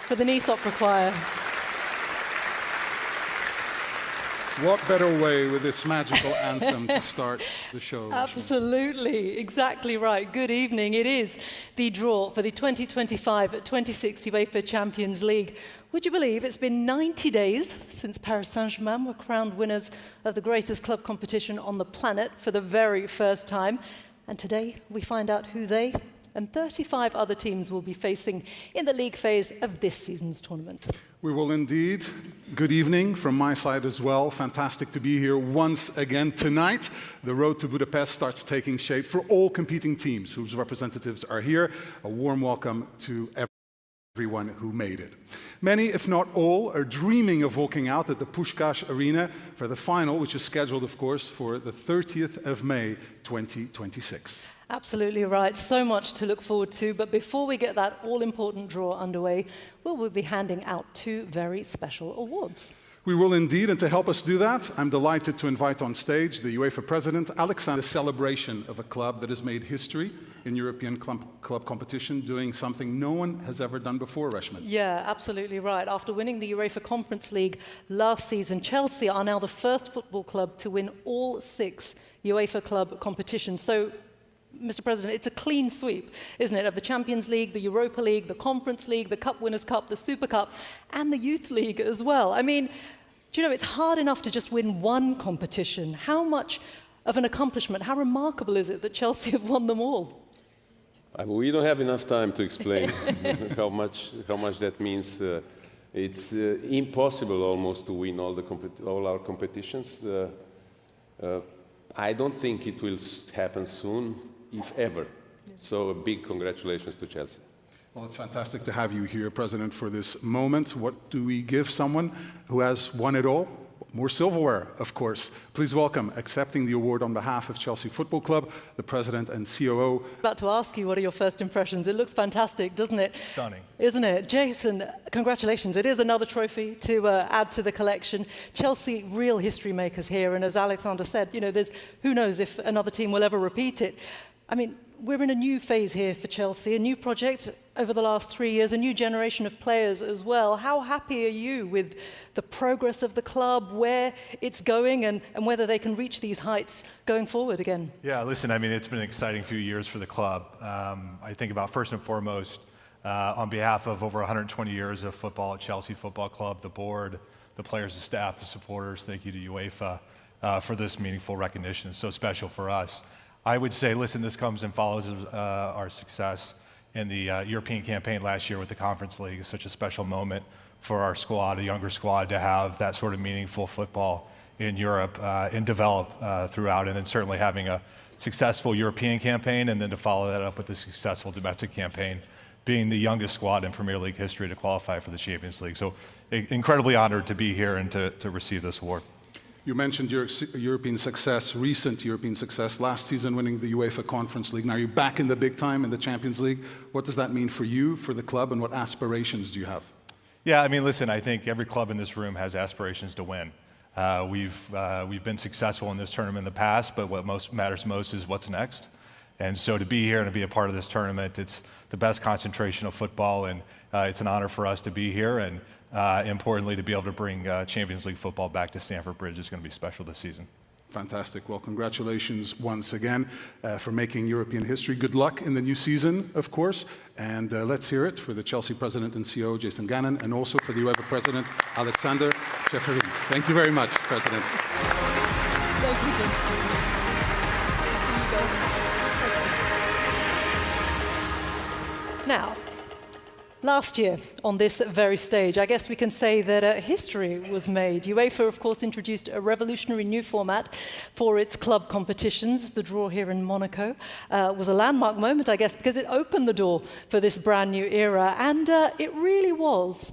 for the Nice Opera Choir. What better way with this magical anthem to start the show? Absolutely, exactly right. Good evening. It is the draw for the 2025-26 UEFA Champions League. Would you believe it's been 90 days since Paris Saint-Germain were crowned winners of the greatest club competition on the planet for the very first time? And today we find out who they and 35 other teams will be facing in the league phase of this season's tournament. We will indeed. Good evening from my side as well. Fantastic to be here once again tonight. The road to Budapest starts taking shape for all competing teams whose representatives are here. A warm welcome to everyone who made it. Many, if not all, are dreaming of walking out at the Puskás Arena for the final, which is scheduled, of course, for the 30th of May, 2026. Absolutely right. So much to look forward to. But before we get that all-important draw underway, we'll be handing out two very special awards. We will indeed, and to help us do that, I'm delighted to invite on stage the UEFA president, Alexander, a celebration of a club that has made history in European club competition, doing something no one has ever done before, Reshman. Yeah, absolutely right. After winning the UEFA Conference League last season, Chelsea are now the first football club to win all 6 UEFA club competitions. So, Mr. President, it's a clean sweep, isn't it, of the Champions League, the Europa League, the Conference League, the Cup Winners' Cup, the Super Cup, and the Youth League as well. I mean, do you know, it's hard enough to just win one competition. How much of an accomplishment, how remarkable is it that Chelsea have won them all? We don't have enough time to explain how much that means. It's impossible almost to win all our competitions. I don't think it will happen soon, if ever. So a big congratulations to Chelsea. Well, it's fantastic to have you here, President, for this moment. What do we give someone who has won it all? More silverware, of course. Please welcome, accepting the award on behalf of Chelsea Football Club, the President and COO. About to ask you, what are your first impressions? It looks fantastic, doesn't it? Stunning. Isn't it? Jason, congratulations. It is another trophy to add to the collection. Chelsea, real history makers here. And as Alexander said, you know, who knows if another team will ever repeat it. I mean, we're in a new phase here for Chelsea, a new project over the last 3 years, a new generation of players as well. How happy are you with the progress of the club, where it's going, and whether they can reach these heights going forward again? Yeah, listen, I mean, it's been an exciting few years for the club. I think about, first and foremost, on behalf of over 120 years of football at Chelsea Football Club, the board, the players, the staff, the supporters, thank you to UEFA for this meaningful recognition. It's so special for us. I would say, listen, this comes and follows our success in the European campaign last year with the Conference League. It's such a special moment for our squad, a younger squad, to have that sort of meaningful football in Europe and develop throughout, and then certainly having a successful European campaign, and then to follow that up with a successful domestic campaign, being the youngest squad in Premier League history to qualify for the Champions League. So incredibly honored to be here and to receive this award. You mentioned your European success, recent European success, last season winning the UEFA Conference League. Now you're back in the big time in the Champions League. What does that mean for you, for the club, and what aspirations do you have? Yeah, I mean, listen, I think every club in this room has aspirations to win. We've been successful in this tournament in the past, but what matters most is what's next. And so to be here and to be a part of this tournament, it's the best concentration of football, and it's an honor for us to be here. And importantly, to be able to bring Champions League football back to Stamford Bridge is going to be special this season. Fantastic. Well, congratulations once again for making European history. Good luck in the new season, of course. And let's hear it for the Chelsea president and CEO, Jason Gannon, and also for the UEFA president, Alexander Ceferin. Thank you very much, President. Thank you, Jason. Now, last year, on this very stage, I guess we can say that history was made. UEFA, of course, introduced a revolutionary new format for its club competitions. The draw here in Monaco was a landmark moment, I guess, because it opened the door for this brand new era, and it really was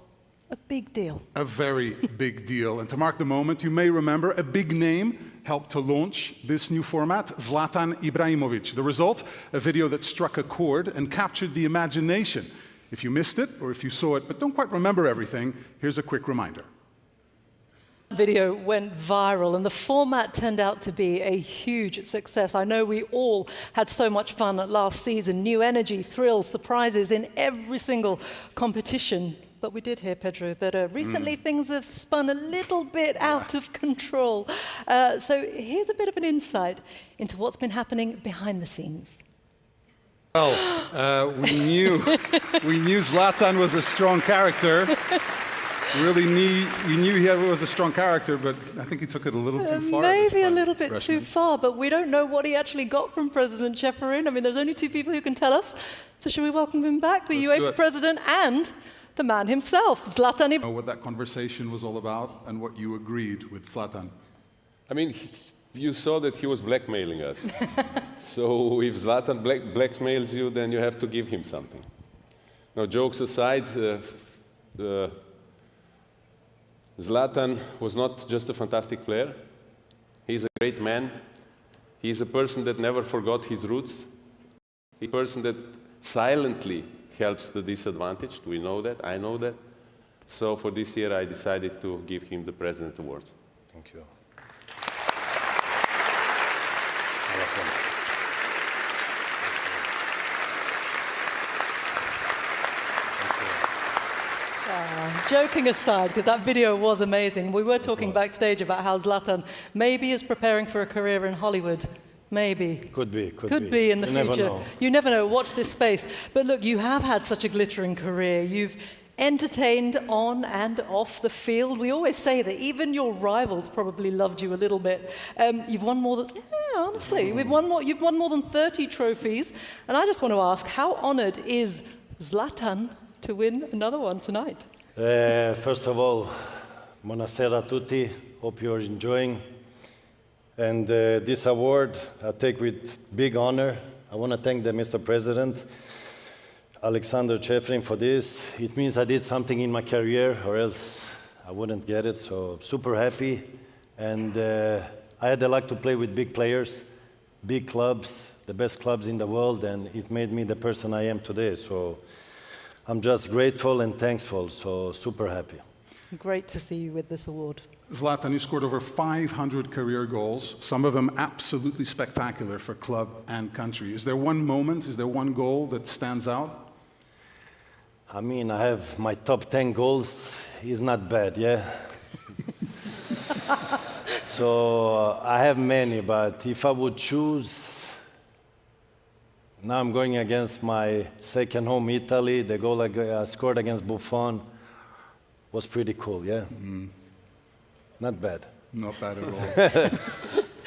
a big deal. A very big deal. And to mark the moment, you may remember a big name helped to launch this new format, Zlatan Ibrahimovic. The result, a video that struck a chord and captured the imagination. If you missed it, or if you saw it but don't quite remember everything, here's a quick reminder. The video went viral, and the format turned out to be a huge success. I know we all had so much fun last season. New energy, thrills, surprises in every single competition. but we did hear, Pedro, that recently things have spun a little bit out of control. So here's a bit of an insight into what's been happening behind the scenes. Well, we knew Zlatan was a strong character. We knew he was a strong character, but I think he took it a little too far. Maybe a little bit too far, but we don't know what he actually got from President Ceferin. I mean, there's only two people who can tell us. So should we welcome him back, the UEFA president and the man himself, Zlatan Ibrahimovic? Know what that conversation was all about and what you agreed with Zlatan. I mean, you saw that he was blackmailing us. So if Zlatan blackmails you, then you have to give him something. Now, jokes aside, Zlatan was not just a fantastic player. He's a great man. He's a person that never forgot his roots. A person that silently helps the disadvantaged. We know that. I know that. So for this year, I decided to give him the President Award. Thank you. Joking aside, because that video was amazing, we were talking backstage about how Zlatan maybe is preparing for a career in Hollywood. Maybe. Could be in the future. Never know. You never know. Watch this space. But look, you have had such a glittering career. You've entertained on and off the field. We always say that even your rivals probably loved you a little bit. You've won more than, honestly, you've won more than 30 trophies. And I just want to ask, how honored is Zlatan to win another one tonight? First of all, buonasera a tutti. Hope you're enjoying. And this award I take with big honor. I want to thank the Mr. President, Alexander Ceferin, for this. It means I did something in my career, or else I wouldn't get it. So super happy. And I had the luck to play with big players, big clubs, the best clubs in the world, and it made me the person I am today. So I'm just grateful and thankful, so super happy. Great to see you with this award. Zlatan, you scored over 500 career goals, some of them absolutely spectacular for club and country. Is there one moment, is there one goal that stands out? I mean, I have my top 10 goals. Is not bad, yeah? So I have many, but if I would choose, now I'm going against my second home, Italy. The goal I scored against Buffon was pretty cool, yeah? Not bad. Not bad at all.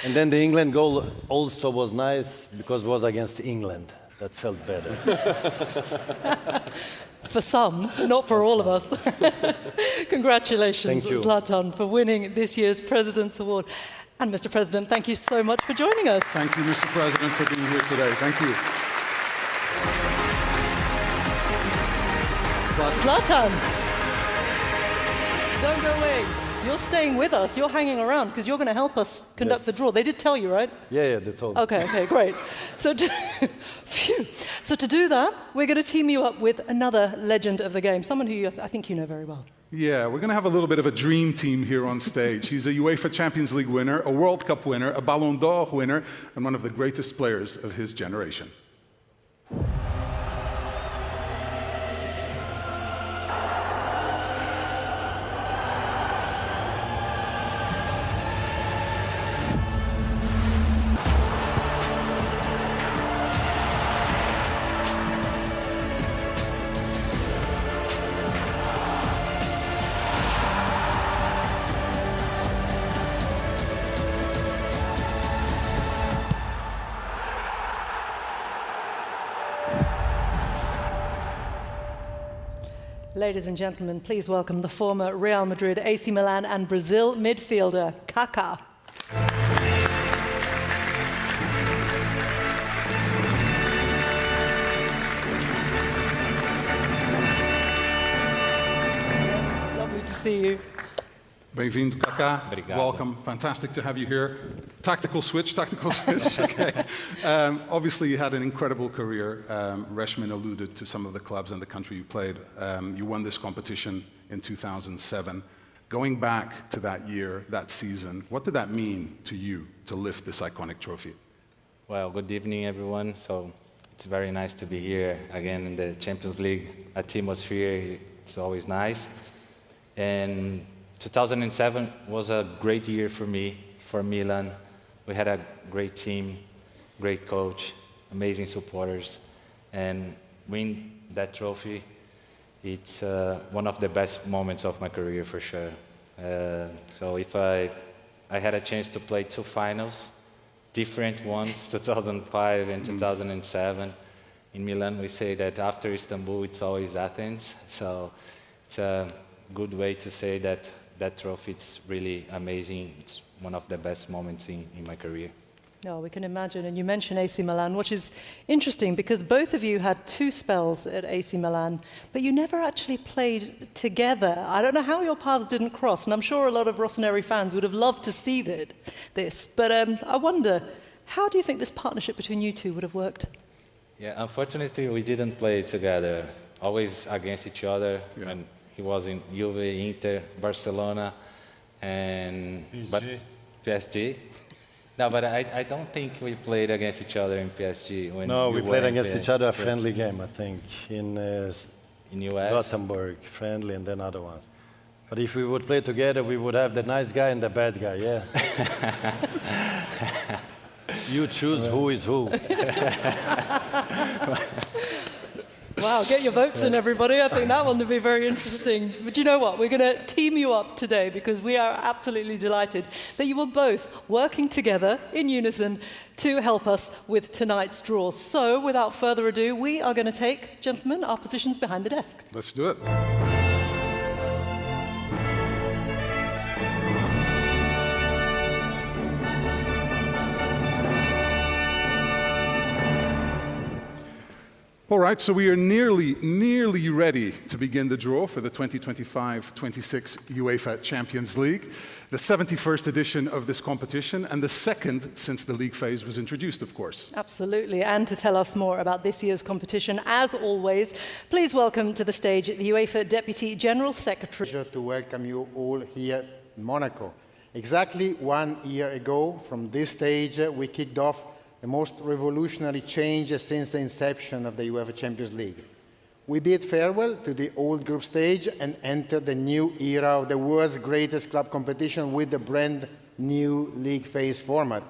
And then the England goal also was nice because it was against England. That felt better. For some, not for all of us. Congratulations, Thank you. Zlatan, for winning this year's President's Award. And Mr. President, thank you so much for joining us. Thank you, Mr. President, for being here today. Thank you. Zlatan, don't go away. You're staying with us. You're hanging around because you're going to help us conduct the draw. They did tell you, right? Yeah, they told me. Okay, great. So to do that, we're going to team you up with another legend of the game, someone who I think you know very well. Yeah, we're going to have a little bit of a dream team here on stage. He's a UEFA Champions League winner, a World Cup winner, a Ballon d'Or winner, and one of the greatest players of his generation. Ladies and gentlemen, please welcome the former Real Madrid, AC Milan and Brazil midfielder, Kaká. Lovely to see you. Bem-vindo, Kaká. Obrigado. Welcome. Fantastic to have you here. Tactical switch. Okay. Obviously, you had an incredible career. Reshman alluded to some of the clubs and the country you played. You won this competition in 2007. Going back to that year, that season, what did that mean to you to lift this iconic trophy? Well, good evening, everyone. So it's very nice to be here again in the Champions League atmosphere. it's always nice. And 2007 was a great year for me, for Milan. We had a great team, great coach, amazing supporters, and win that trophy, it's one of the best moments of my career for sure. So if I had a chance to play two finals, different ones, 2005 and 2007. In Milan, we say that after Istanbul, it's always Athens. So it's a good way to say that that trophy, it's really amazing. It's one of the best moments in my career. No, we can imagine. And you mentioned AC Milan, which is interesting because both of you had two spells at AC Milan, but you never actually played together. I don't know how your paths didn't cross, and I'm sure a lot of Rossoneri fans would have loved to see this. But I wonder, how do you think this partnership between you two would have worked? Yeah, unfortunately, we didn't play together. Always against each other. Yeah. And he was in Juve, Inter, Barcelona, and PSG. PSG. No, but I don't think we played against each other in PSG. No, we played were in against each other a PSG. friendly game, I think, in In US. Gothenburg, friendly, and then other ones. But if we would play together, we would have the nice guy and the bad guy, yeah. You choose who is who. Wow, get your votes in, everybody. I think that one will be very interesting. But you know what? We're going to team you up today because we are absolutely delighted that you were both working together in unison to help us with tonight's draw. So, without further ado, we are going to take, gentlemen, our positions behind the desk. Let's do it. All right, so we are nearly ready to begin the draw for the 2025-26 UEFA Champions League, the 71st edition of this competition, and the second since the league phase was introduced, of course. Absolutely. And to tell us more about this year's competition, as always, please welcome to the stage the UEFA Deputy General Secretary. Pleasure to welcome you all here in Monaco. Exactly 1 year ago, from this stage, we kicked off the most revolutionary change since the inception of the UEFA Champions League. We bid farewell to the old group stage and entered the new era of the world's greatest club competition with the brand new league phase format.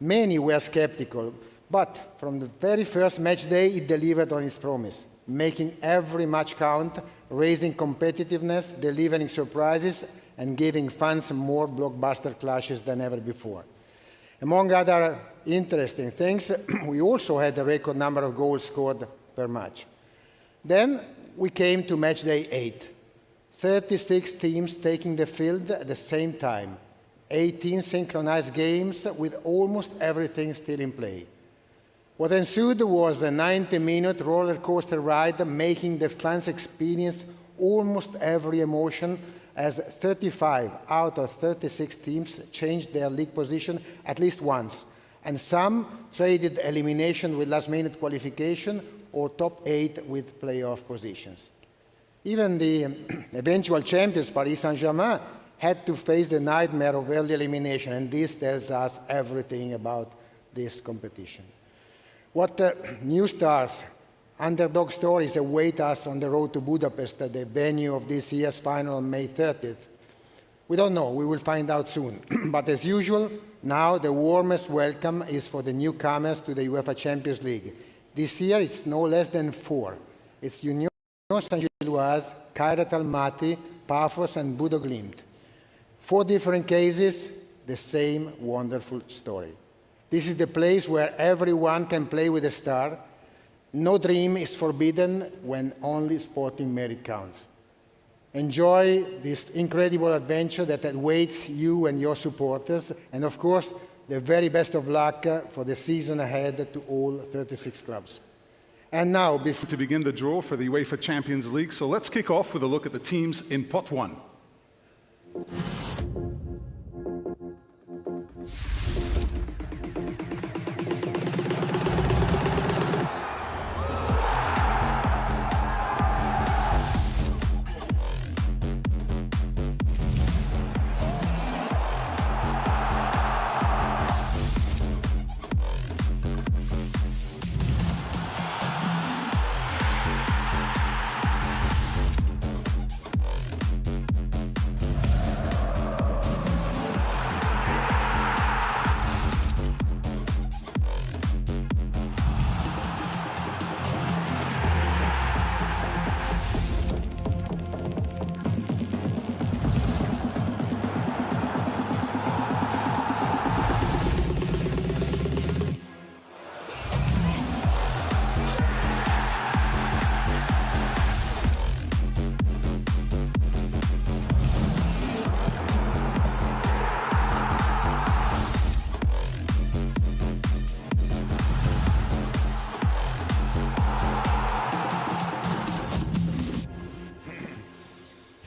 Many were skeptical, but from the very first match day, it delivered on its promise, making every match count, raising competitiveness, delivering surprises, and giving fans more blockbuster clashes than ever before. Among other interesting things, we also had a record number of goals scored per match. Then we came to match day 8. 36 teams taking the field at the same time. 18 synchronized games with almost everything still in play. What ensued was a 90-minute roller coaster ride, making the fans experience almost every emotion, as 35 out of 36 teams changed their league position at least once, and some traded elimination with last-minute qualification or top 8 with playoff positions. Even the eventual champions, Paris Saint-Germain, had to face the nightmare of early elimination, and this tells us everything about this competition. What new stars, underdog stories await us on the road to Budapest, at the venue of this year's final on May 30th? We don't know. We will find out soon. But as usual, now the warmest welcome is for the newcomers to the UEFA Champions League. This year, it's no less than 4. It's Union Saint-Gilloise, Kairat Almaty, Paphos, and Bodo Glimt. 4 different cases, the same wonderful story. This is the place where everyone can play with a star. No dream is forbidden when only sporting merit counts. Enjoy this incredible adventure that awaits you and your supporters, and of course, the very best of luck for the season ahead to all 36 clubs. And now, before To begin the draw for the UEFA Champions League, so let's kick off with a look at the teams in Pot 1.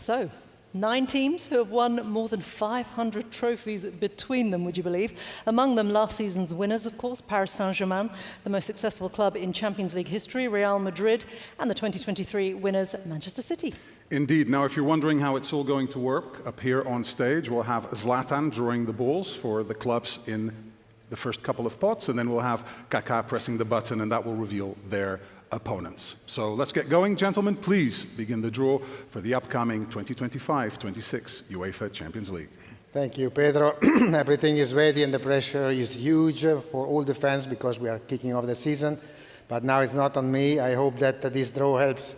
So, 9 teams who have won more than 500 trophies between them, would you believe? Among them, last season's winners, of course, Paris Saint-Germain, the most successful club in Champions League history, Real Madrid, and the 2023 winners, Manchester City. Indeed. Now, if you're wondering how it's all going to work, up here on stage, we'll have Zlatan drawing the balls for the clubs in the first couple of pots, and then we'll have Kaká pressing the button, and that will reveal their opponents. So let's get going, gentlemen. Please begin the draw for the upcoming 2025-26 UEFA Champions League. Thank you, Pedro. Everything is ready and the pressure is huge for all the fans because we are kicking off the season. But now it's not on me. I hope that this draw helps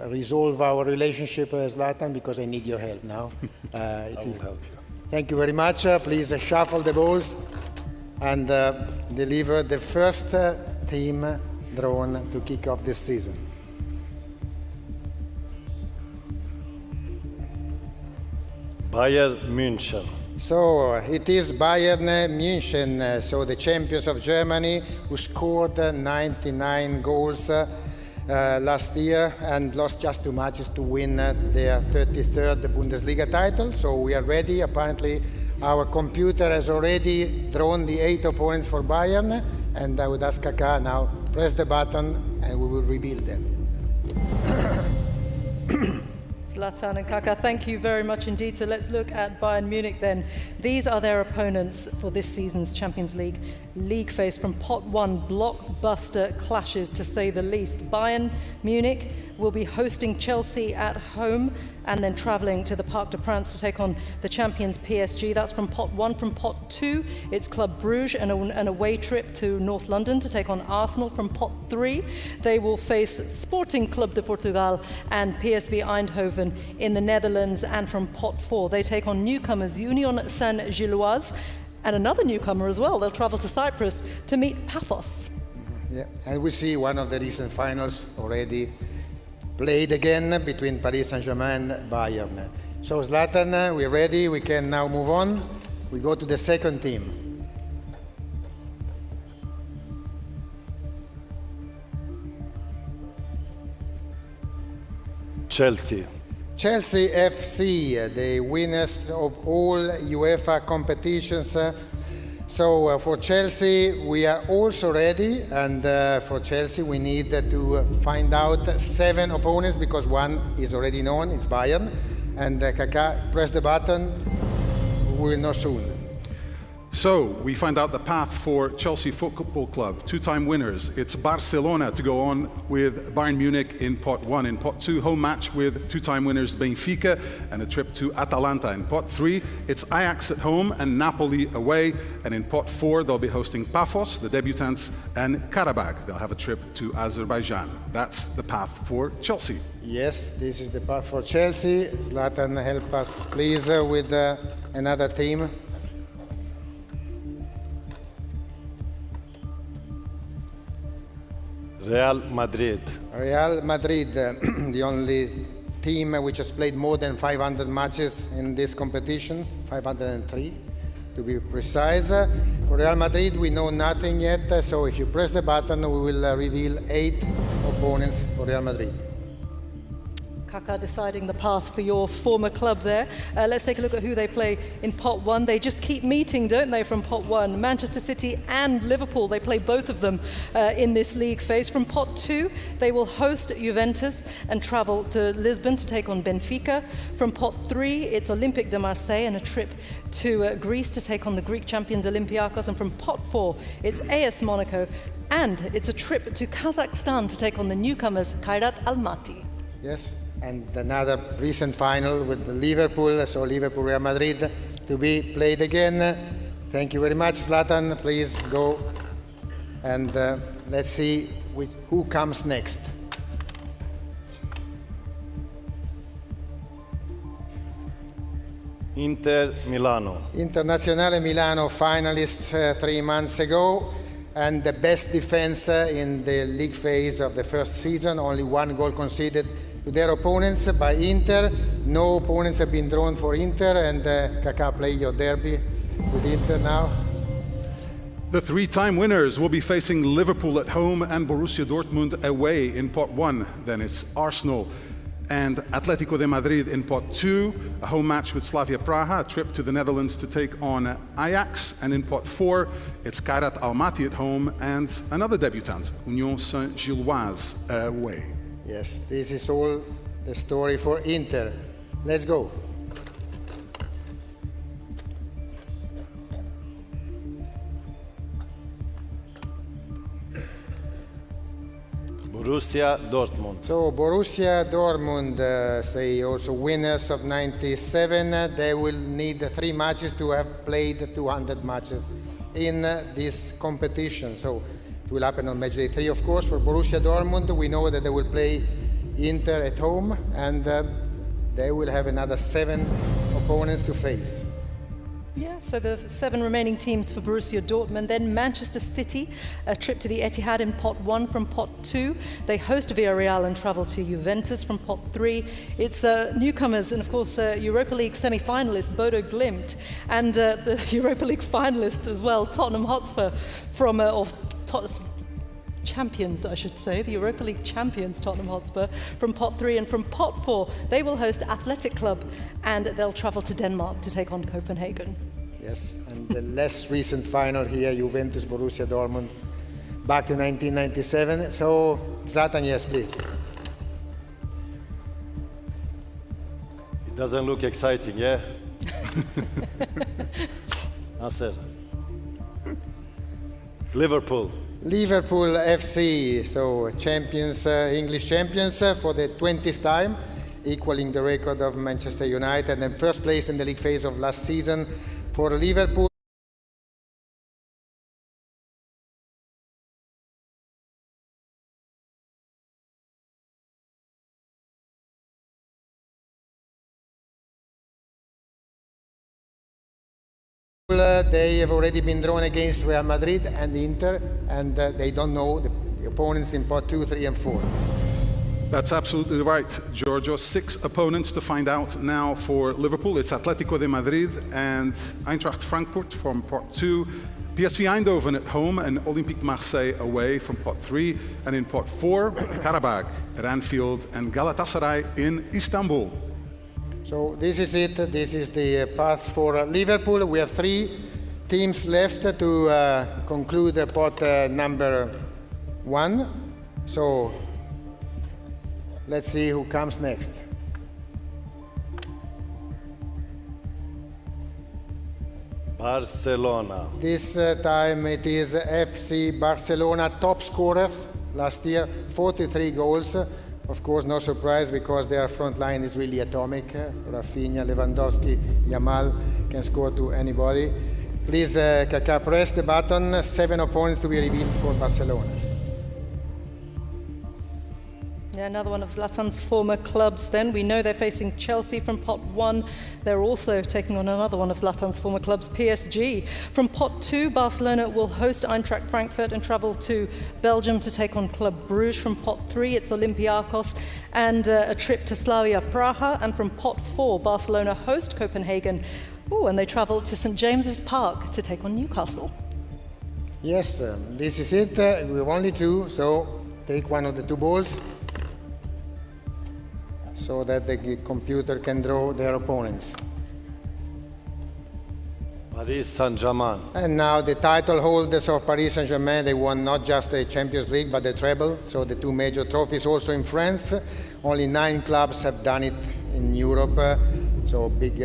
resolve our relationship, Zlatan, because I need your help now. I will help you. Thank you very much. Please shuffle the balls and deliver the first team drawn to kick off this season. Bayern München. So it is Bayern München, so the champions of Germany, who scored 99 goals last year and lost just 2 matches to win their 33rd Bundesliga title. So we are ready. Apparently our computer has already drawn the 8 opponents for Bayern, and I would ask Kaká now, press the button and we will reveal them. Zlatan and Kaká, thank you very much indeed. So let's look at Bayern Munich then. These are their opponents for this season's Champions League phase. From pot 1, blockbuster clashes to say the least. Bayern Munich will be hosting Chelsea at home and then travelling to the Parc des Princes to take on the champions PSG. That's from pot 1. From pot 2, it's Club Brugge and an away trip to North London to take on Arsenal. From pot 3, they will face Sporting Club de Portugal and PSV Eindhoven in the Netherlands. And from pot 4, they take on newcomers Union Saint-Gilloise and another newcomer as well. They'll travel to Cyprus to meet Paphos. Yeah, and we see one of the recent finals already played again between Paris Saint-Germain and Bayern. So Zlatan, we're ready. We can now move on. We go to the second team. Chelsea. Chelsea FC, the winners of all UEFA competitions. So for Chelsea, we are also ready, and for Chelsea, we need to find out 7 opponents because one is already known, it's Bayern. And Kaká, press the button, we will know soon. So we find out the path for Chelsea Football Club, 2-time winners. It's Barcelona to go on with Bayern Munich in pot 1. In pot 2, home match with 2-time winners Benfica and a trip to Atalanta. In pot 3, it's Ajax at home and Napoli away. And in pot 4, they'll be hosting Paphos, the debutants, and Karabakh. They'll have a trip to Azerbaijan. That's the path for Chelsea. Yes, this is the path for Chelsea. Zlatan, help us please with another team. Real Madrid. Real Madrid, the only team which has played more than 500 matches in this competition, 503 to be precise. For Real Madrid, we know nothing yet, so if you press the button, we will reveal 8 opponents for Real Madrid. Kaká deciding the path for your former club there. Let's take a look at who they play in pot 1. They just keep meeting, don't they, from pot 1? Manchester City and Liverpool, they play both of them in this league phase. From pot 2, they will host Juventus and travel to Lisbon to take on Benfica. From pot 3, it's Olympique de Marseille and a trip to Greece to take on the Greek champions Olympiacos. And from pot 4, it's AS Monaco and it's a trip to Kazakhstan to take on the newcomers Kairat Almaty. Yes. And another recent final with Liverpool, so Liverpool Real Madrid to be played again. Thank you very much, Zlatan. Please go and let's see who comes next. Inter Milano. Internazionale Milano finalists 3 months ago, and the best defense in the league phase of the first season, only 1 goal conceded to their opponents by Inter. No opponents have been drawn for Inter, and Kaká, play your derby with Inter now. The 3-time winners will be facing Liverpool at home and Borussia Dortmund away in pot 1. Then it's Arsenal and Atletico de Madrid in pot 2, a home match with Slavia Praha, a trip to the Netherlands to take on Ajax, and in pot 4, it's Kairat Almaty at home and another debutant, Union Saint-Gilloise away. Yes, this is all the story for Inter. Let's go. Borussia Dortmund. So Borussia Dortmund, say also winners of 97, they will need 3 matches to have played 200 matches in this competition. So it will happen on match day 3, of course. For Borussia Dortmund, we know that they will play Inter at home, and they will have another 7 opponents to face. Yeah, so the 7 remaining teams for Borussia Dortmund. Then Manchester City, a trip to the Etihad in pot 1 from pot 2. They host Villarreal and travel to Juventus from pot 3. It's newcomers and, of course, Europa League semi-finalists Bodo Glimt and the Europa League finalists as well, Tottenham Hotspur from champions, I should say, the Europa League champions, Tottenham Hotspur, from pot 3. And from pot 4, they will host Athletic Club and they'll travel to Denmark to take on Copenhagen. Yes, and the less recent final here, Juventus Borussia Dortmund, back to 1997. So, Zlatan, yes, please. It doesn't look exciting, yeah? Answer. Liverpool. Liverpool FC, so champions, English champions for the 20th time, equaling the record of Manchester United, and first place in the league phase of last season for Liverpool. They have already been drawn against Real Madrid and Inter, and they don't know the opponents in pot 2, 3, and 4. That's absolutely right, Giorgio. 6 opponents to find out now for Liverpool. It's Atletico de Madrid and Eintracht Frankfurt from pot 2, PSV Eindhoven at home and Olympique Marseille away from pot 3, and in pot 4, Karabakh at Anfield and Galatasaray in Istanbul. So this is it. This is the path for Liverpool. We have 3 teams left to conclude pot number 1. So let's see who comes next. Barcelona. This time it is FC Barcelona, top scorers last year, 43 goals. Of course, no surprise because their front line is really atomic. Rafinha, Lewandowski, Yamal can score to anybody. Please, Kaká, press the button. 7 opponents to be revealed for Barcelona. Yeah, another one of Zlatan's former clubs then. We know they're facing Chelsea from pot 1. They're also taking on another one of Zlatan's former clubs, PSG. From pot 2, Barcelona will host Eintracht Frankfurt and travel to Belgium to take on Club Bruges. From pot 3, it's Olympiacos and a trip to Slavia Praha. And from pot 4, Barcelona host Copenhagen. Oh, and they travel to St. James's Park to take on Newcastle. Yes, this is it. We have only 2, so take one of the 2 balls, so that the computer can draw their opponents. Paris Saint-Germain. And now the title holders of Paris Saint-Germain, they won not just the Champions League, but the treble, so the 2 major trophies also in France. Only 9 clubs have done it in Europe, so big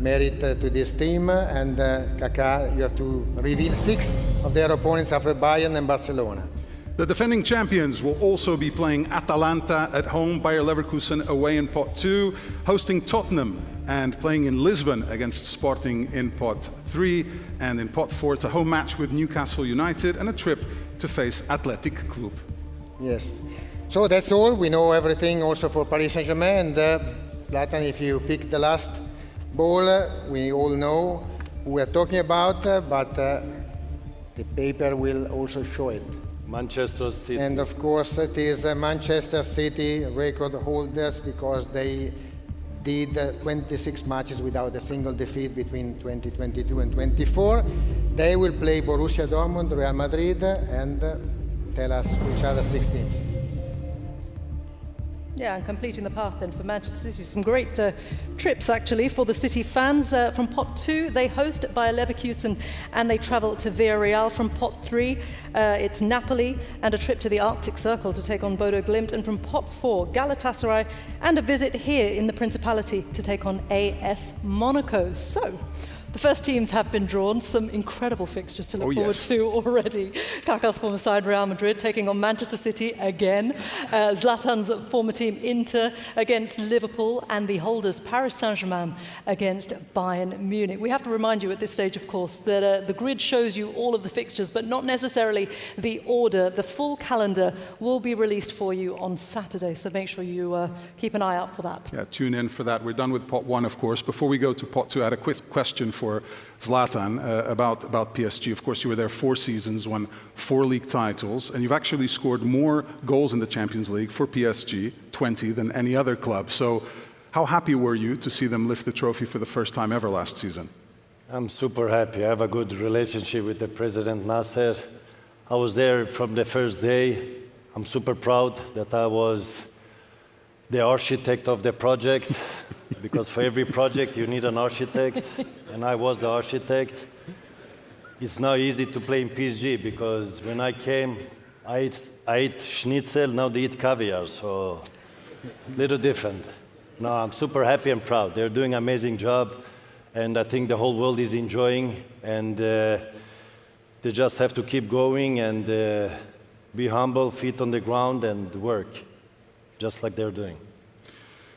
merit to this team. And Kaká, you have to reveal 6 of their opponents after Bayern and Barcelona. The defending champions will also be playing Atalanta at home, Bayer Leverkusen away in pot 2, hosting Tottenham and playing in Lisbon against Sporting in pot 3, and in pot 4 it's a home match with Newcastle United and a trip to face Athletic Club. Yes, so that's all. We know everything also for Paris Saint-Germain, and Zlatan, if you pick the last ball, we all know who we're talking about, but the paper will also show it. Manchester City. And of course it is Manchester City record holders because they did 26 matches without a single defeat between 2022 and 24. They will play Borussia Dortmund, Real Madrid, and tell us which other 6 teams. Yeah, and completing the path then for Manchester City. Some great trips, actually, for the City fans. From pot 2, they host Bayer Leverkusen and they travel to Villarreal. From pot 3, it's Napoli and a trip to the Arctic Circle to take on Bodo Glimt. And from pot 4, Galatasaray and a visit here in the Principality to take on AS Monaco. So, the first teams have been drawn. Some incredible fixtures to look forward to already. Kaká's former side, Real Madrid, taking on Manchester City again. Zlatan's former team, Inter, against Liverpool. And the holders, Paris Saint-Germain, against Bayern Munich. We have to remind you at this stage, of course, that the grid shows you all of the fixtures, but not necessarily the order. The full calendar will be released for you on Saturday, so make sure you keep an eye out for that. Yeah, tune in for that. We're done with pot 1, of course. Before we go to pot 2, I had a quick question for Zlatan about PSG. Of course, you were there 4 seasons, won 4 league titles, and you've actually scored more goals in the Champions League for PSG, 20, than any other club. So how happy were you to see them lift the trophy for the first time ever last season? I'm super happy. I have a good relationship with the President Nasser. I was there from the first day. I'm super proud that I was the architect of the project, because for every project you need an architect, and I was the architect. It's now easy to play in PSG, because when I came, I ate schnitzel, now they eat caviar, so a little different. No, I'm super happy and proud. They're doing an amazing job, and I think the whole world is enjoying, and they just have to keep going and be humble, feet on the ground, and work, just like they're doing.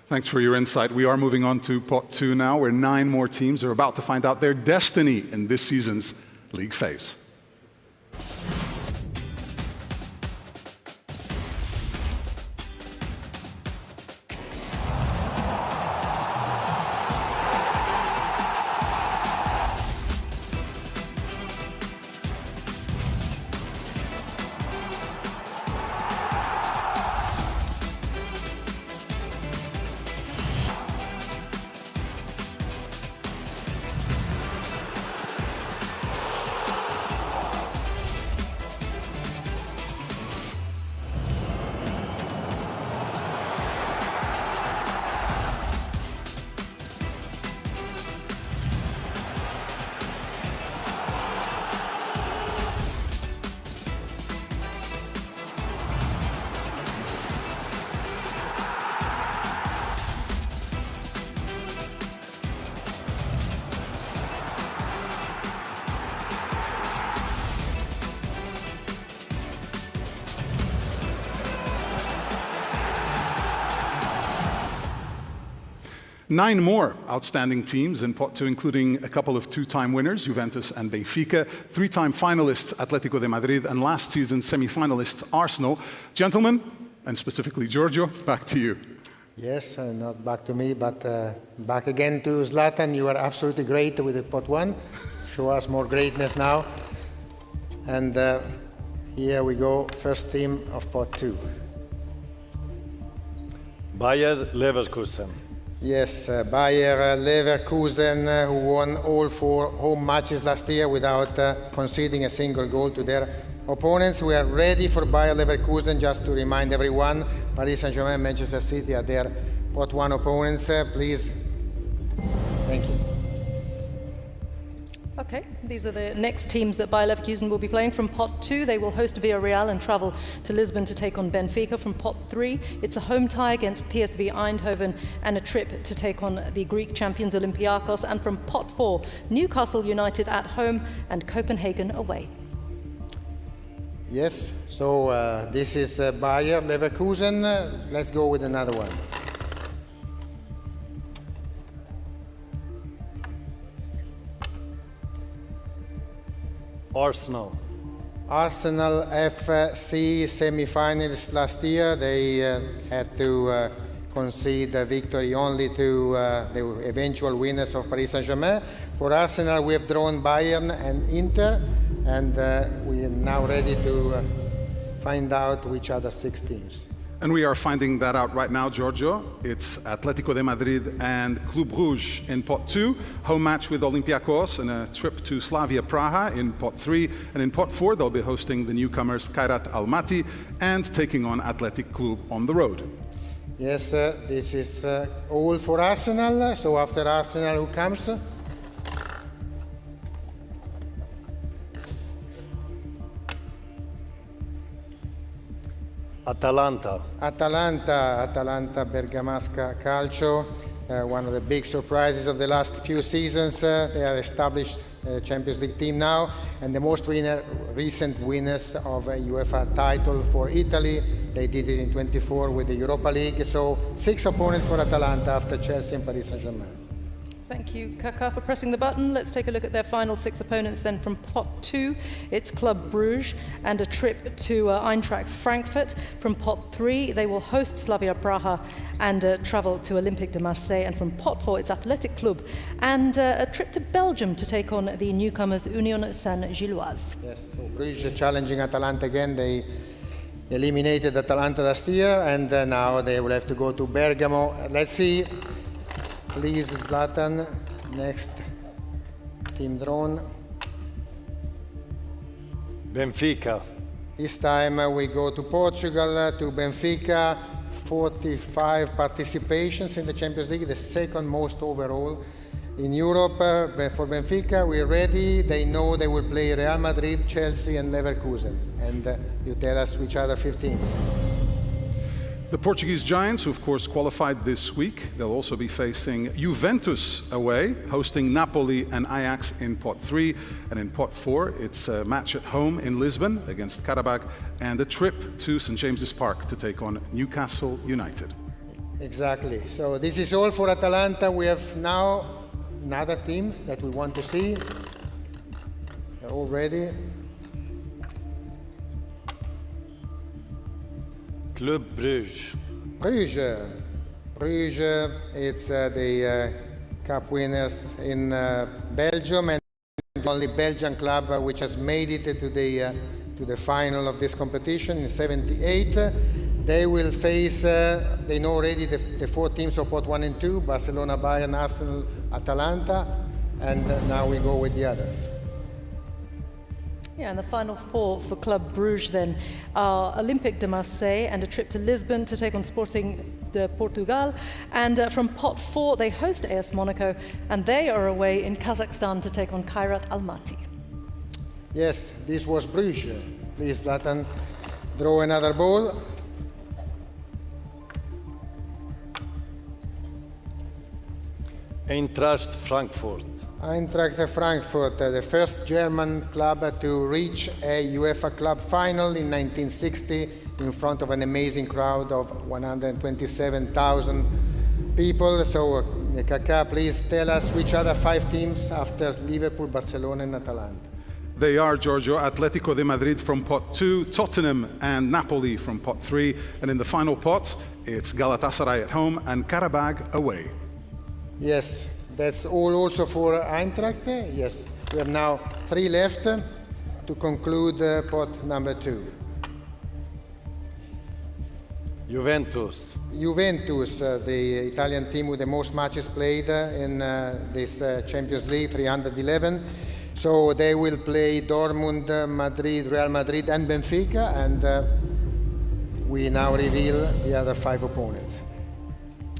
Thanks for your insight. We are moving on to pot 2 now, where 9 more teams are about to find out their destiny in this season's league phase. Nine more outstanding teams in pot 2, including a couple of 2-time winners, Juventus and Benfica, 3-time finalists, Atletico de Madrid, and last season's semi-finalists, Arsenal. Gentlemen, and specifically Giorgio, back to you. Yes, not back to me, but back again to Zlatan. You are absolutely great with the pot 1. Show us more greatness now. And here we go, first team of pot 2. Bayer Leverkusen. Yes, Bayer Leverkusen, who won all 4 home matches last year without conceding a single goal to their opponents. We are ready for Bayer Leverkusen. Just to remind everyone, Paris Saint-Germain and Manchester City are their pot 1 opponents. Please. Thank you. Okay, these are the next teams that Bayer Leverkusen will be playing. From pot 2, they will host Villarreal and travel to Lisbon to take on Benfica. From pot 3, it's a home tie against PSV Eindhoven and a trip to take on the Greek champions Olympiacos. And from pot 4, Newcastle United at home and Copenhagen away. Yes, so this is Bayer Leverkusen. Let's go with another one. Arsenal. Arsenal FC semi-finalists last year. They had to concede a victory only to the eventual winners of Paris Saint-Germain. For Arsenal, we have drawn Bayern and Inter, and we are now ready to find out which are the 6 teams. And we are finding that out right now, Giorgio. It's Atletico de Madrid and Club Brugge in pot 2, home match with Olympiacos, and a trip to Slavia Praha in pot 3. And in pot 4, they'll be hosting the newcomers Kairat Almaty and taking on Athletic Club on the road. Yes, this is all for Arsenal. So after Arsenal, who comes? Atalanta. Atalanta Bergamasca Calcio, one of the big surprises of the last few seasons. They are established Champions League team now, and the most recent winners of a UEFA title for Italy. They did it in 24 with the Europa League. So 6 opponents for Atalanta after Chelsea and Paris Saint-Germain. Thank you, Kaka, for pressing the button. Let's take a look at their final 6 opponents then from Pot 2. It's Club Bruges and a trip to Eintracht Frankfurt. From Pot 3, they will host Slavia Praha and travel to Olympique de Marseille. And from Pot 4, it's Athletic Club and a trip to Belgium to take on the newcomers Union Saint-Gilloise. Yes, so Bruges challenging Atalanta again. They eliminated Atalanta last year, and now they will have to go to Bergamo. Let's see. Please, Zlatan, next team drawn. Benfica. This time we go to Portugal, to Benfica. 45 participations in the Champions League, the second most overall in Europe. For Benfica, we're ready. They know they will play Real Madrid, Chelsea, and Leverkusen. And you tell us which other 15s. The Portuguese Giants, who of course qualified this week, they'll also be facing Juventus away, hosting Napoli and Ajax in Pot 3. And in Pot 4, it's a match at home in Lisbon against Qarabag and a trip to St. James's Park to take on Newcastle United. Exactly. So this is all for Atalanta. We have now another team that we want to see. They're all ready. Club Bruges. Bruges, it's the cup winners in Belgium, and the only Belgian club which has made it to the final of this competition in '78. They will face, they know already the 4 teams of Pot 1 and 2, Barcelona, Bayern, Arsenal, Atalanta, and now we go with the others. Yeah, and the final 4 for Club Bruges then are Olympique de Marseille and a trip to Lisbon to take on Sporting de Portugal. And from Pot 4, they host AS Monaco, and they are away in Kazakhstan to take on Kairat Almaty. Yes, this was Bruges. Please, Zlatan, draw another ball. Eintracht Frankfurt. Eintracht Frankfurt, the first German club to reach a UEFA club final in 1960 in front of an amazing crowd of 127,000 people. So, Kaka, please tell us which other 5 teams after Liverpool, Barcelona, and Atalanta. They are, Giorgio, Atletico de Madrid from Pot 2, Tottenham and Napoli from Pot 3, and in the final pot, it's Galatasaray at home and Qarabag away. Yes, that's all also for Eintracht. Yes, we have now 3 left to conclude pot number 2. Juventus. Juventus, the Italian team with the most matches played in this Champions League, 311. So they will play Dortmund, Madrid, Real Madrid, and Benfica, and we now reveal the other 5 opponents.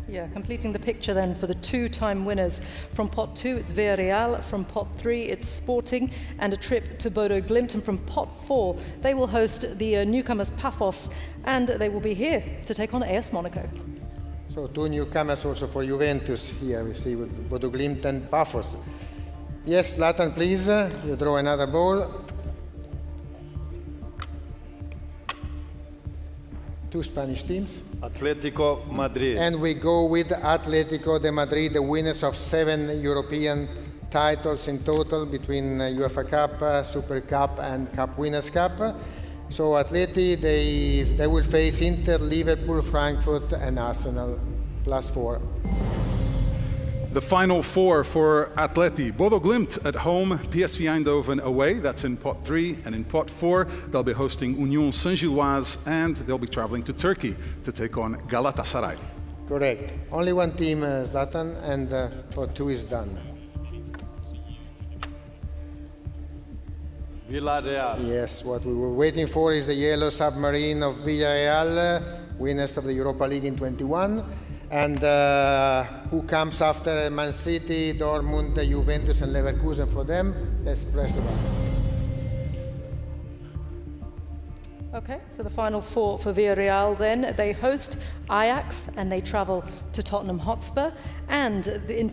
Yeah, completing the picture then for the 2-time winners. From Pot 2, it's Villarreal. From Pot 3, it's Sporting and a trip to Bodo Glimt. And from Pot 4, they will host the newcomers Paphos, and they will be here to take on AS Monaco. So 2 newcomers also for Juventus here. We see with Bodo Glimt and Paphos. Yes, Zlatan, please. You draw another ball. 2 Spanish teams. Atletico Madrid. And we go with Atletico de Madrid, the winners of 7 European titles in total between UEFA Cup, Super Cup, and Cup Winners' Cup. So Atleti, they will face Inter, Liverpool, Frankfurt, and Arsenal, +4. The final 4 for Atleti. Bodo Glimt at home, PSV Eindhoven away, that's in Pot 3. And in Pot 4, they'll be hosting Union Saint-Gilloise, and they'll be traveling to Turkey to take on Galatasaray. Correct. Only 1 team, Zlatan, and Pot 2 is done. Villarreal. Yes, what we were waiting for is the yellow submarine of Villarreal, winners of the Europa League in 21. And who comes after Man City, Dortmund, Juventus and Leverkusen for them? Let's press the button. Okay, so the final four for Villarreal then. They host Ajax and they travel to Tottenham Hotspur. And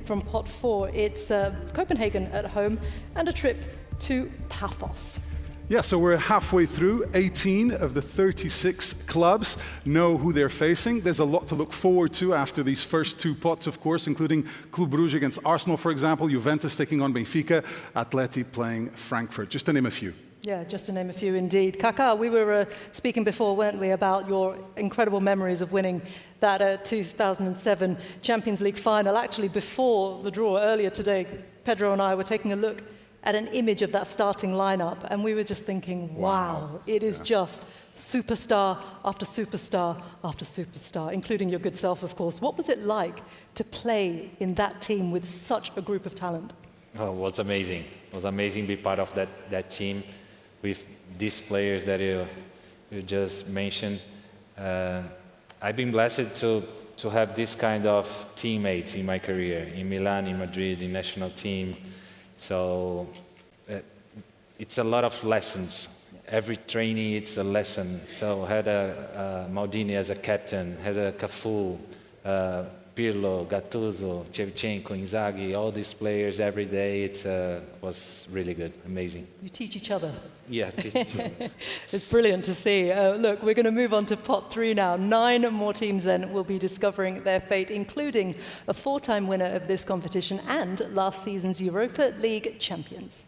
from pot 4, it's Copenhagen at home and a trip to Paphos. Yeah, so we're halfway through. 18 of the 36 clubs know who they're facing. There's a lot to look forward to after these first 2 pots, of course, including Club Brugge against Arsenal, for example, Juventus taking on Benfica, Atleti playing Frankfurt, just to name a few. Yeah, just to name a few indeed. Kaká, we were speaking before, weren't we, about your incredible memories of winning that 2007 Champions League final. Actually, before the draw earlier today, Pedro and I were taking a look at an image of that starting lineup, and we were just thinking, wow, it is just superstar after superstar after superstar, including your good self, of course. What was it like to play in that team with such a group of talent? Oh, it was amazing. It was amazing to be part of that team with these players that you just mentioned. I've been blessed to have this kind of teammates in my career, in Milan, in Madrid, in national team. So it's a lot of lessons. Every training, it's a lesson. So I had a Maldini as a captain, has a Cafu, Pirlo, Gattuso, Shevchenko, Inzaghi, all these players every day. It was really good, amazing. You teach each other. Yeah, teach each other. It's brilliant to see. Look, we're going to move on to pot 3 now. 9 more teams then will be discovering their fate, including a 4-time winner of this competition and last season's Europa League champions.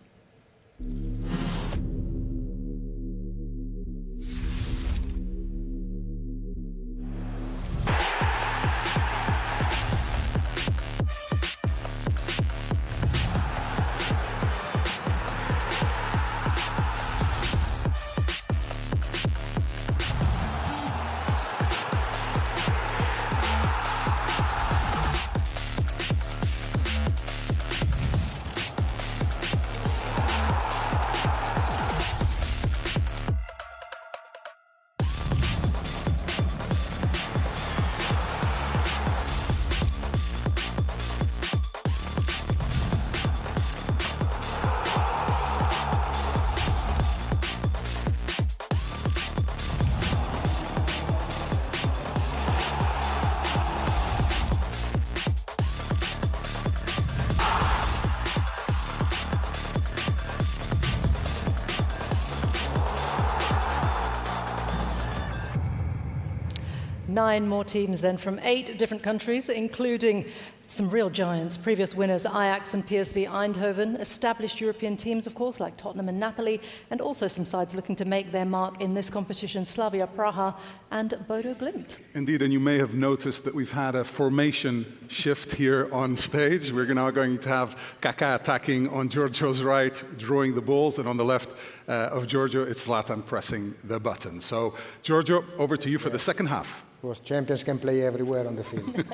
Nine more teams then from 8 different countries, including some real giants, previous winners Ajax and PSV Eindhoven, established European teams, of course, like Tottenham and Napoli, and also some sides looking to make their mark in this competition, Slavia Praha and Bodo Glimt. Indeed, and you may have noticed that we've had a formation shift here on stage. We're now going to have Kaká attacking on Giorgio's right, drawing the balls, and on the left of Giorgio, it's Zlatan pressing the button. So, Giorgio, over to you for the second half. Of course, champions can play everywhere on the field.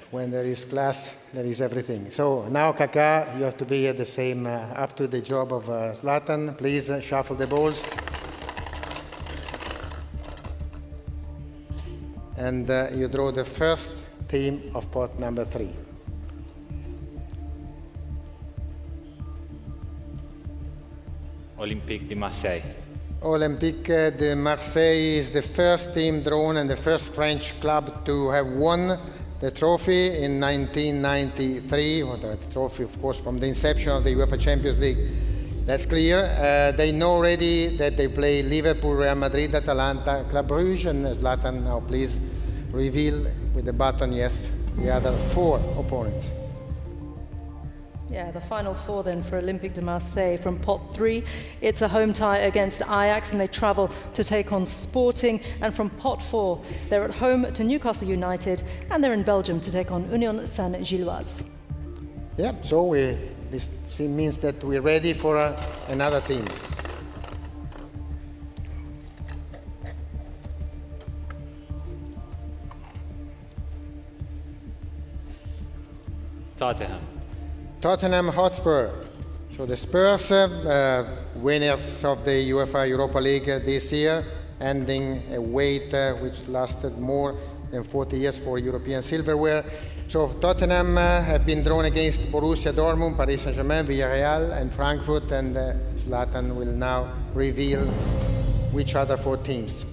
When there is class, there is everything. So now, Kaká, you have to be at the same, up to the job of Zlatan. Please shuffle the balls. And you draw the first team of pot number 3. Olympique de Marseille. Olympique de Marseille is the first team drawn and the first French club to have won the trophy in 1993, the trophy, of course, from the inception of the UEFA Champions League. That's clear. They know already that they play Liverpool, Real Madrid, Atalanta, Club Brugge, and Zlatan, now please reveal with the button, yes, the other 4 opponents. Yeah, the final 4 then for Olympique de Marseille from pot 3. It's a home tie against Ajax and they travel to take on Sporting. And from pot 4, they're at home to Newcastle United and they're in Belgium to take on Union Saint-Gilloise. Yeah, so this means that we're ready for another team. Tottenham. Tottenham Hotspur. So the Spurs, winners of the UEFA Europa League this year, ending a wait which lasted more than 40 years for European silverware. So Tottenham have been drawn against Borussia Dortmund, Paris Saint-Germain, Villarreal and Frankfurt, and Zlatan will now reveal which other 4 teams.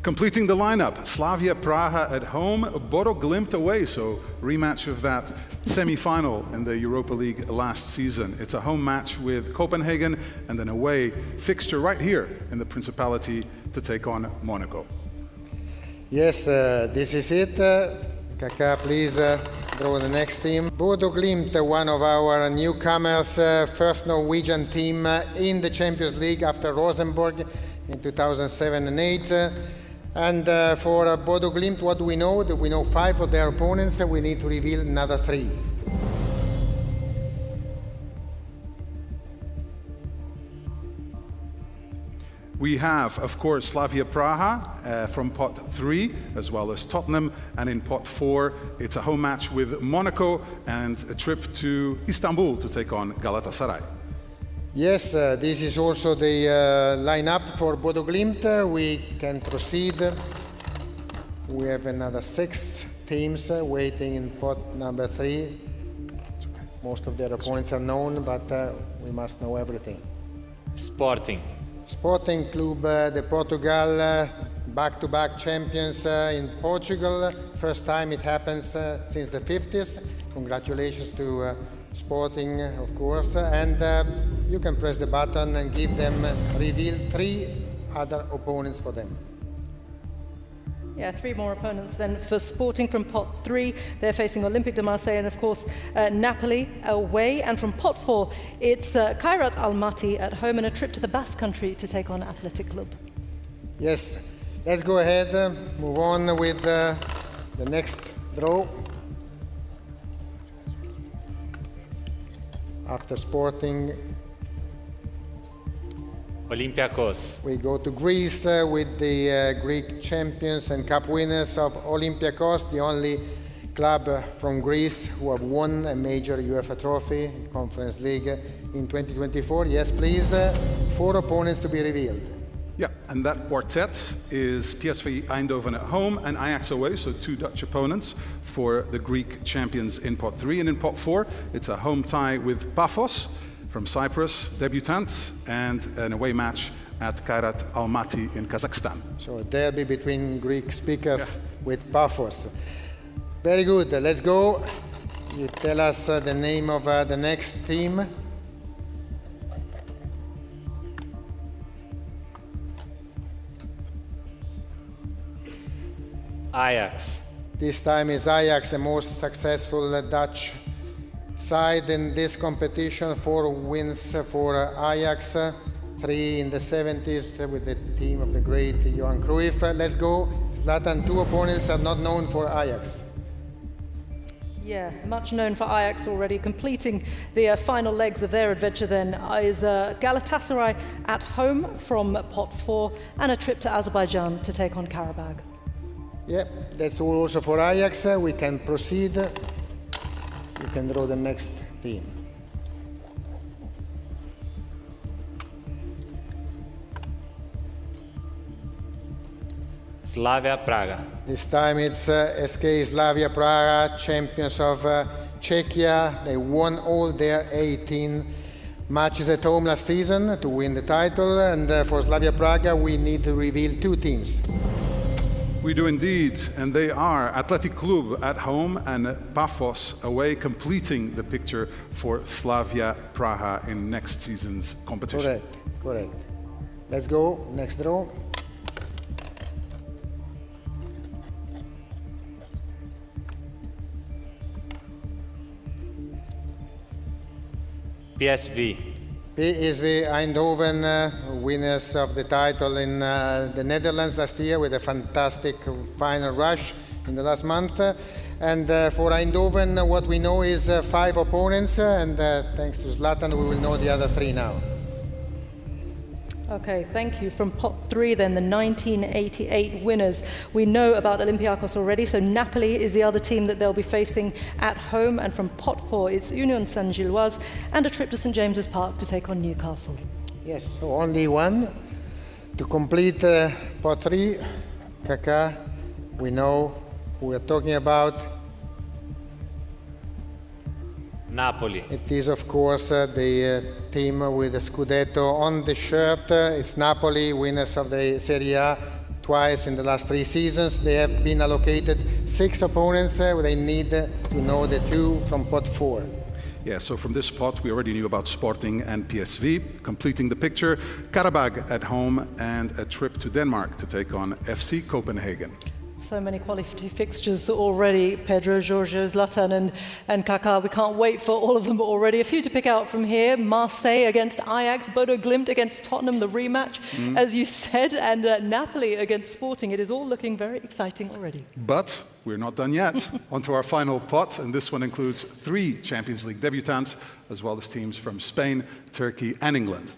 Completing the lineup, Slavia Praha at home, Bodo Glimt away, so rematch of that semi-final in the Europa League last season. It's a home match with Copenhagen and an away fixture right here in the Principality to take on Monaco. Yes, this is it. Kaka, please draw the next team. Bodo Glimt, one of our newcomers, first Norwegian team in the Champions League after Rosenborg in 2007 and 8. And for Bodo Glimt, what do we know? We know 5 of their opponents. We need to reveal another 3. We have, of course, Slavia Praha from pot 3, as well as Tottenham. And in pot 4, it's a home match with Monaco and a trip to Istanbul to take on Galatasaray. Yes, this is also the lineup for Bodo Glimt. We can proceed. We have another 6 teams waiting in pot number 3. Most of their opponents are known, but we must know everything. Sporting. Sporting Club de Portugal, back-to-back champions in Portugal. First time it happens since the 50s. Congratulations to Sporting, of course. And you can press the button and give them, reveal 3 other opponents for them. Yeah, 3 more opponents then for Sporting from pot 3. They're facing Olympique de Marseille and, of course, Napoli away. And from pot 4, it's Kairat Almaty at home and a trip to the Basque Country to take on Athletic Club. Yes, let's go ahead, move on with the next draw. After Sporting, Olympiacos. we go to Greece with the Greek champions and cup winners of Olympiacos, the only club from Greece who have won a major UEFA trophy, Conference League in 2024. Yes, please, 4 opponents to be revealed. Yeah, and that quartet is PSV Eindhoven at home and Ajax away, so 2 Dutch opponents for the Greek champions in pot 3. And in pot 4, it's a home tie with Paphos from Cyprus, debutants, and an away match at Kairat Almaty in Kazakhstan. So a derby between Greek speakers with Paphos. Very good, let's go. You tell us the name of the next team. Ajax. This time is Ajax, the most successful Dutch side in this competition. 4 wins for Ajax, 3 in the 70s with the team of the great Johan Cruyff. Let's go. Zlatan, 2 opponents are not known for Ajax. Yeah, much known for Ajax already. Completing the final legs of their adventure then is Galatasaray at home from pot 4 and a trip to Azerbaijan to take on Karabag. Yeah, that's all also for Ajax. We can proceed. You can draw the next team. Slavia Praga. This time it's SK Slavia Praga, champions of Czechia. They won all their 18 matches at home last season to win the title. And for Slavia Praga, we need to reveal 2 teams. We do indeed, and they are Athletic Club at home and Paphos away, completing the picture for Slavia Praha in next season's competition. Correct. Let's go, next draw. PSV Eindhoven, winners of the title in the Netherlands last year with a fantastic final rush in the last month. And for Eindhoven, what we know is 5 opponents, and thanks to Zlatan, we will know the other 3 now. Okay, thank you. From pot 3 then, the 1988 winners. We know about Olympiacos already, so Napoli is the other team that they'll be facing at home. And from pot 4, it's Union Saint-Gilloise and a trip to St James's Park to take on Newcastle. Yes, so only one. To complete pot 3, Kaká, we know who we're talking about. Napoli. It is, of course, the team with the Scudetto on the shirt. It's Napoli, winners of the Serie A twice in the last 3 seasons. They have been allocated 6 opponents. They need to know the 2 from pot 4. Yeah, so from this pot, we already knew about Sporting and PSV. Completing the picture, Karabag at home and a trip to Denmark to take on FC Copenhagen. So many quality fixtures already, Pedro, Giorgio, Zlatan and Kaká. We can't wait for all of them already. A few to pick out from here. Marseille against Ajax, Bodo Glimt against Tottenham, the rematch, as you said, and Napoli against Sporting. It is all looking very exciting already. But we're not done yet. On to our final pot, and this one includes 3 Champions League debutants, as well as teams from Spain, Turkey and England.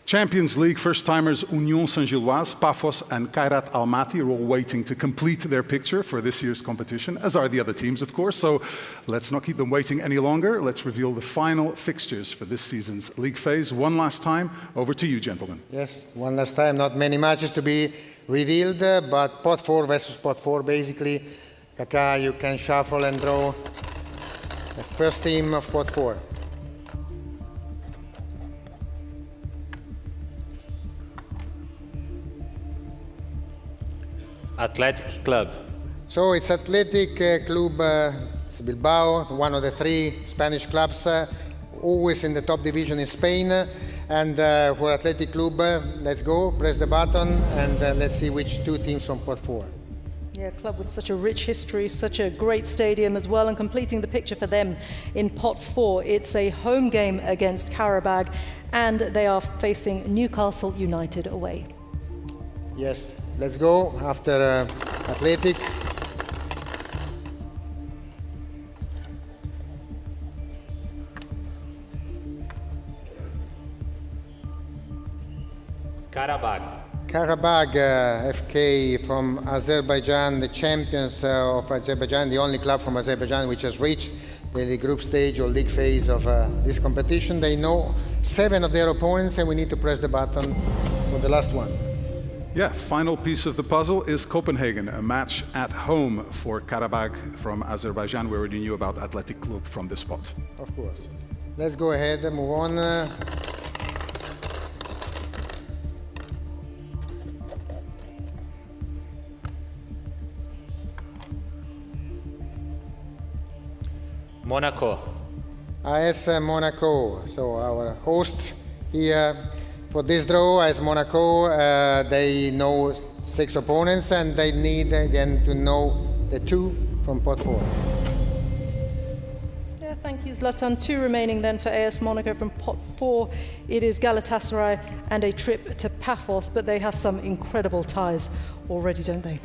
Champions League first-timers Union Saint-Gilloise, Paphos and Kairat Almaty are all waiting to complete their picture for this year's competition, as are the other teams, of course. So let's not keep them waiting any longer. Let's reveal the final fixtures for this season's league phase. One last time, over to you, gentlemen. Yes, one last time. Not many matches to be revealed, but pot 4 versus pot 4, basically. Kaká, you can shuffle and draw the first team of pot 4. Athletic Club. So it's Athletic Club it's Bilbao, one of the 3 Spanish clubs, always in the top division in Spain. And for Athletic Club, let's go, press the button, and let's see which 2 teams from pot 4. Yeah, a club with such a rich history, such a great stadium as well, and completing the picture for them in pot 4, it's a home game against Karabag, and they are facing Newcastle United away. Yes, let's go after Athletic. Karabag. Karabag FK from Azerbaijan, the champions of Azerbaijan, the only club from Azerbaijan which has reached the group stage or league phase of this competition. They know 7 of their opponents, and we need to press the button for the last one. Yeah, final piece of the puzzle is Copenhagen, a match at home for Karabag from Azerbaijan. We already knew about Athletic Club from this spot. Of course. Let's go ahead and move on. Monaco. AS Monaco, so our hosts here for this draw as Monaco, they know 6 opponents, and they need again to know the 2 from pot 4. Yeah, thank you, Zlatan. 2 remaining then for AS Monaco from pot 4. It is Galatasaray and a trip to Paphos, but they have some incredible ties already, don't they?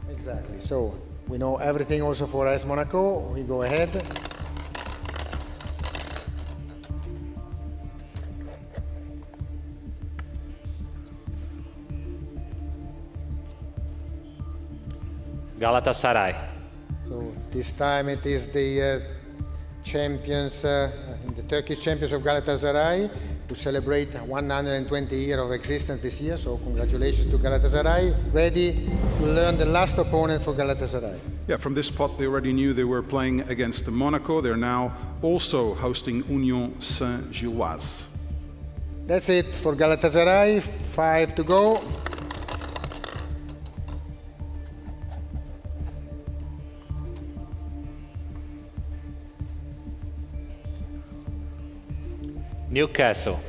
Exactly. So we know everything also for AS Monaco. We go ahead. Galatasaray. So this time it is the champions, the Turkish champions of Galatasaray, who celebrate 120 years of existence this year. So congratulations to Galatasaray. Ready to learn the last opponent for Galatasaray. Yeah, from this pot they already knew they were playing against Monaco. They're now also hosting Union Saint-Gilloise. That's it for Galatasaray. 5 to go. Newcastle.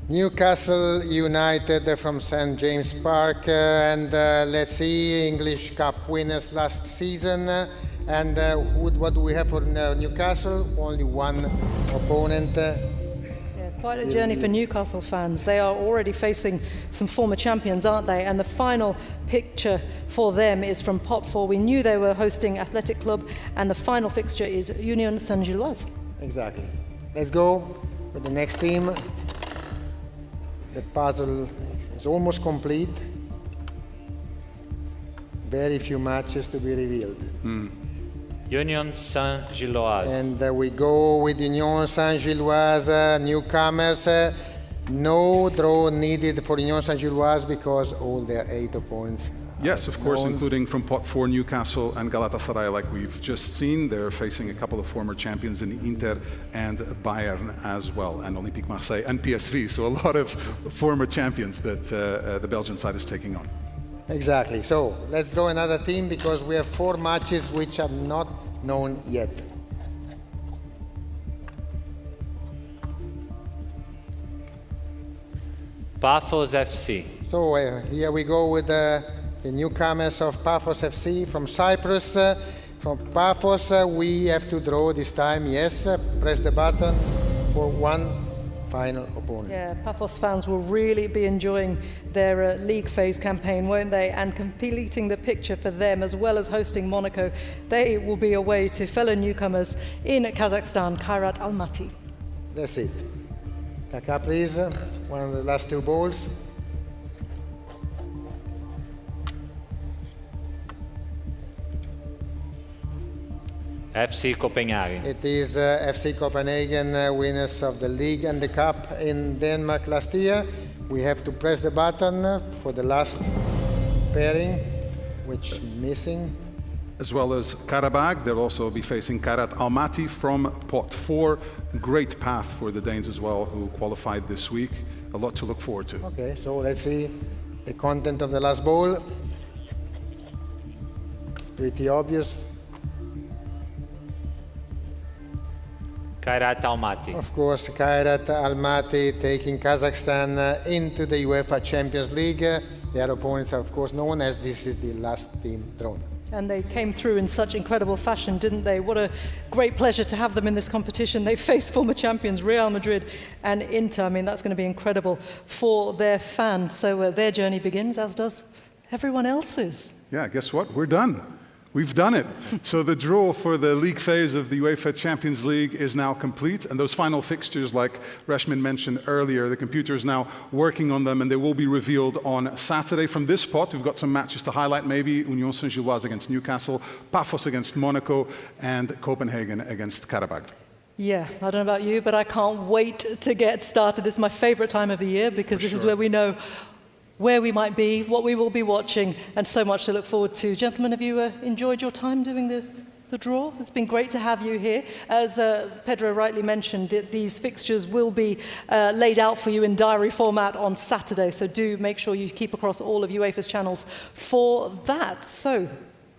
Newcastle United from St. James Park, and let's see, English Cup winners last season. And what do we have for Newcastle? Only one opponent. Yeah, quite a journey for Newcastle fans. They are already facing some former champions, aren't they? And the final picture for them is from pot 4. We knew they were hosting Athletic Club, and the final fixture is Union Saint-Gilloise. Exactly. Let's go with the next team. The puzzle is almost complete. Very few matches to be revealed. Union Saint-Gilloise. And we go with Union Saint-Gilloise, newcomers. No draw needed for Union Saint-Gilloise because all their 8 opponents. Yes, of course, known. including from pot 4 Newcastle and Galatasaray, like we've just seen. They're facing a couple of former champions in Inter and Bayern as well, and Olympique Marseille and PSV. So a lot of former champions that the Belgian side is taking on. Exactly. So let's draw another team because we have 4 matches which are not known yet. Paphos FC. So here we go with the newcomers of Paphos FC from Cyprus. From Paphos, we have to draw this time. Yes, press the button for one final opponent. Yeah, Paphos fans will really be enjoying their league phase campaign, won't they? And completing the picture for them, as well as hosting Monaco, they will be away to fellow newcomers in Kazakhstan, Kairat Almaty. That's it. Kaka, please. One of the last 2 balls. FC Copenhagen. It is FC Copenhagen, winners of the league and the cup in Denmark last year. We have to press the button for the last pairing, which missing. As well as Karabag, they'll also be facing Kairat Almaty from pot 4. Great path for the Danes as well, who qualified this week. A lot to look forward to. Okay, so let's see the content of the last ball. It's pretty obvious. Kairat Almaty. Of course, Kairat Almaty taking Kazakhstan into the UEFA Champions League. Their opponents are, of course, known as this is the last team drawn. And they came through in such incredible fashion, didn't they? What a great pleasure to have them in this competition. They faced former champions Real Madrid and Inter. I mean, that's going to be incredible for their fans. So their journey begins, as does everyone else's. Yeah, guess what? We're done. We've done it. So the draw for the league phase of the UEFA Champions League is now complete. And those final fixtures, like Rashmin mentioned earlier, the computer is now working on them and they will be revealed on Saturday. From this pot, we've got some matches to highlight, maybe Union Saint-Gilloise against Newcastle, Paphos against Monaco, and Copenhagen against Karabag. Yeah, I don't know about you, but I can't wait to get started. This is my favorite time of the year because this is where we know where we might be, what we will be watching, and so much to look forward to. Gentlemen, have you enjoyed your time doing the draw? It's been great to have you here. As Pedro rightly mentioned, these fixtures will be laid out for you in diary format on Saturday, so do make sure you keep across all of UEFA's channels for that. So,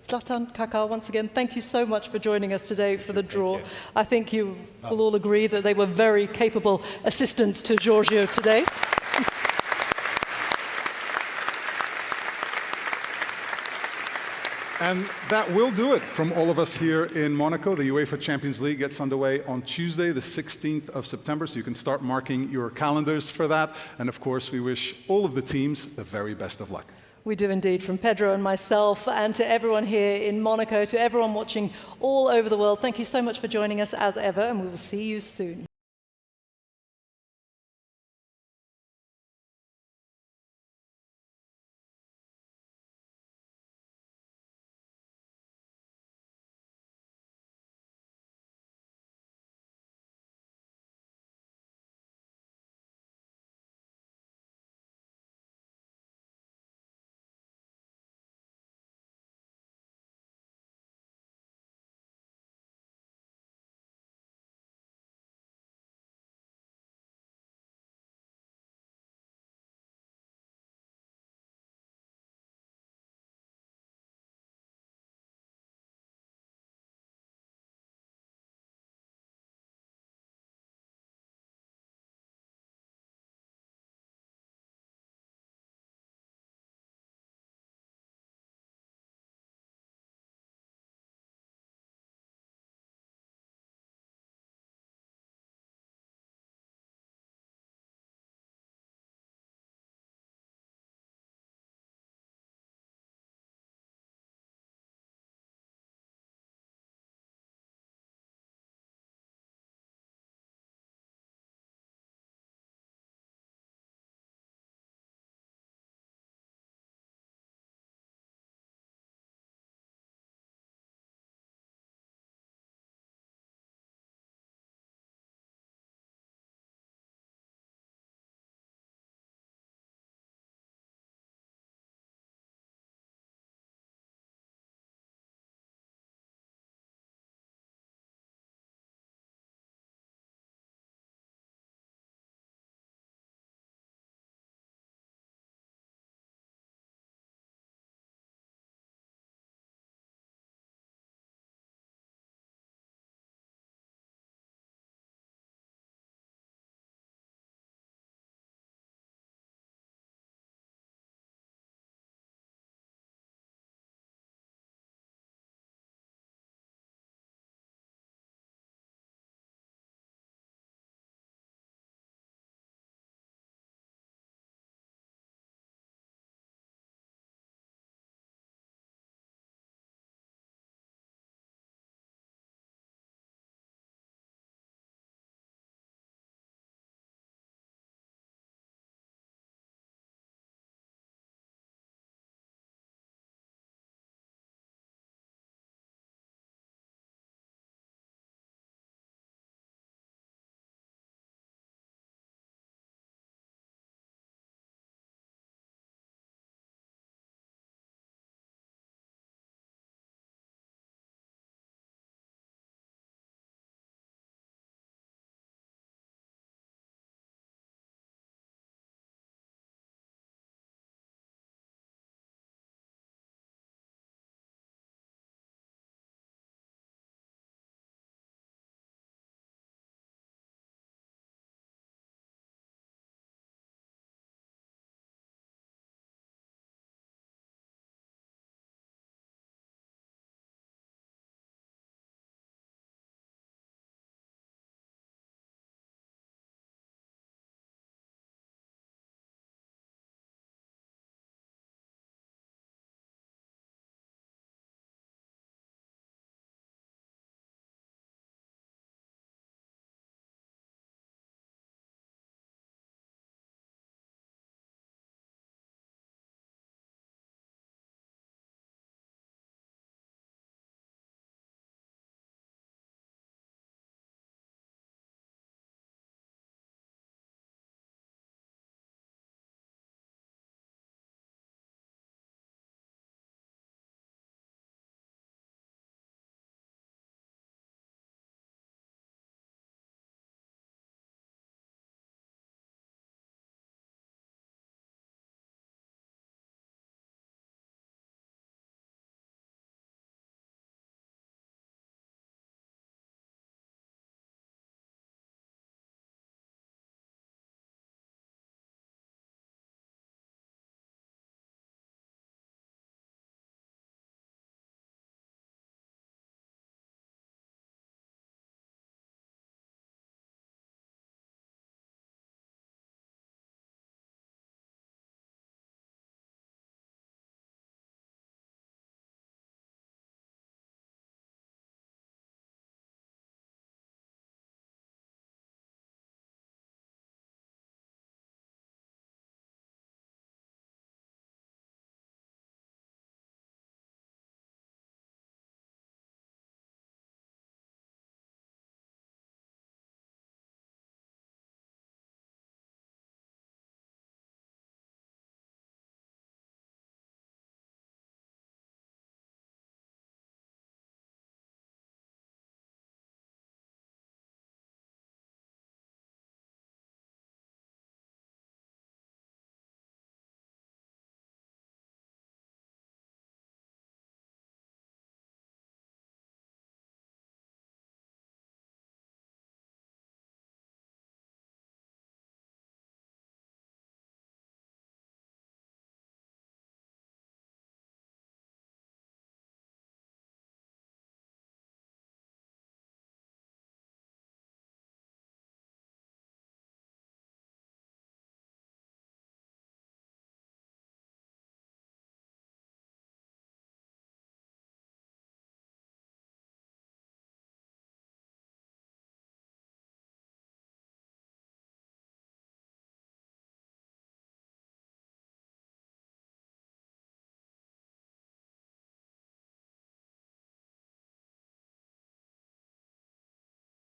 Zlatan, Kaka, once again, thank you so much for joining us today for the draw. I think you will all agree that they were very capable assistants to Giorgio today. And that will do it from all of us here in Monaco. The UEFA Champions League gets underway on Tuesday, the 16th of September, so you can start marking your calendars for that. And of course, we wish all of the teams the very best of luck. We do indeed, from Pedro and myself, and to everyone here in Monaco, to everyone watching all over the world. Thank you so much for joining us as ever, and we will see you soon.